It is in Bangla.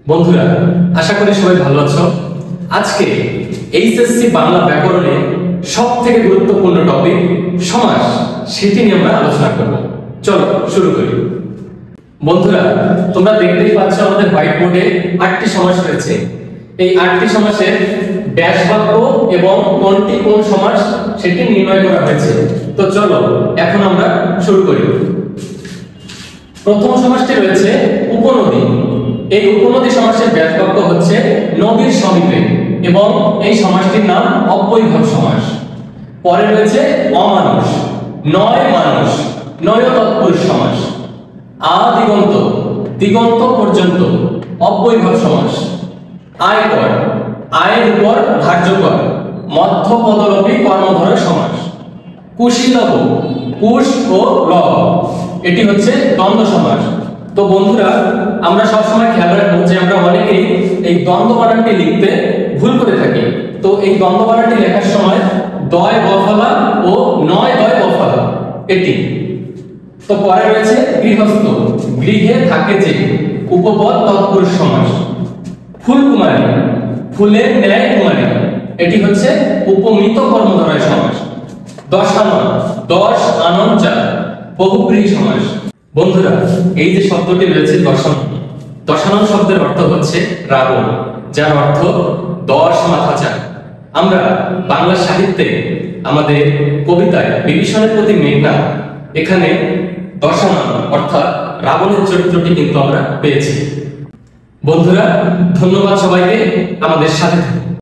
বন্ধুরা, আশা করি সবাই ভালো আছো। আজকে এইচএসসি বাংলা ব্যাকরণে সবথেকে গুরুত্বপূর্ণ টপিক সমাস, সেটি নিয়ে আমরা আলোচনা করব। চলো শুরু করি। বন্ধুরা, তোমরা দেখতেই পাচ্ছ আমাদের হোয়াইট বোর্ডে 8টি সমাস রয়েছে। এই 8টি সমাসের ব্যাস বাক্য এবং কোনটি কোন সমাস সেটি নির্ণয় করা হয়েছে। তো চলো এখন আমরা শুরু করি। প্রথম সমাসটি রয়েছে উপনদী। এই উপনদী সমাসের ব্যাস বাক্য হচ্ছে নদীর সমীপে এবং এই সমাসটির নাম অব্যয়ভাব সমাস। পরে রয়েছে অমানুষ, নয় মানুষ, নয় তৎপুরুষ সমাস। আদিগন্ত, দিগন্ত পর্যন্ত, অব্যয়ভাব সমাস। আয়কর, আয়ের উপর ধার্য কর, মধ্যপদলোপী কর্মধারয় সমাস। কুশীলব, কুশ ও লব, এটি হচ্ছে দ্বন্দ্ব সমাস। তো বন্ধুরা, আমরা সবসময় খেয়াল রাখবো যে আমরা অনেকেই এই দ্বন্দ্ব বানানটি লিখতে ভুল করে থাকি। তো এই দ্বন্দ্ব বানানটি লেখার সময় দয় বফলা ও নয় দয় বফলা এটি। তো পরে রয়েছে গৃহস্থ, গৃহে থাকে যে, উপপদ তৎপুরুষ সমাস। ফুলকুমারী, ফুলের ন্যায় কুমারী, এটি হচ্ছে উপমিত কর্মধারয় সমাস। দশানন, দশ আনন যা, বহুব্রীহি সমাস। বন্ধুরা, এই যে শব্দটি রয়েছে দশানন, দশানন শব্দের অর্থ হচ্ছে রাবণ, যার অর্থ 10 মাথা চার। আমরা বাংলা সাহিত্যে আমাদের কবিতায় বিভীষণের প্রতি মেঘনা, এখানে দশানন অর্থাৎ রাবণের চরিত্রটি কিন্তু আমরা পেয়েছি। বন্ধুরা, ধন্যবাদ সবাইকে আমাদের সাথে থাকুন।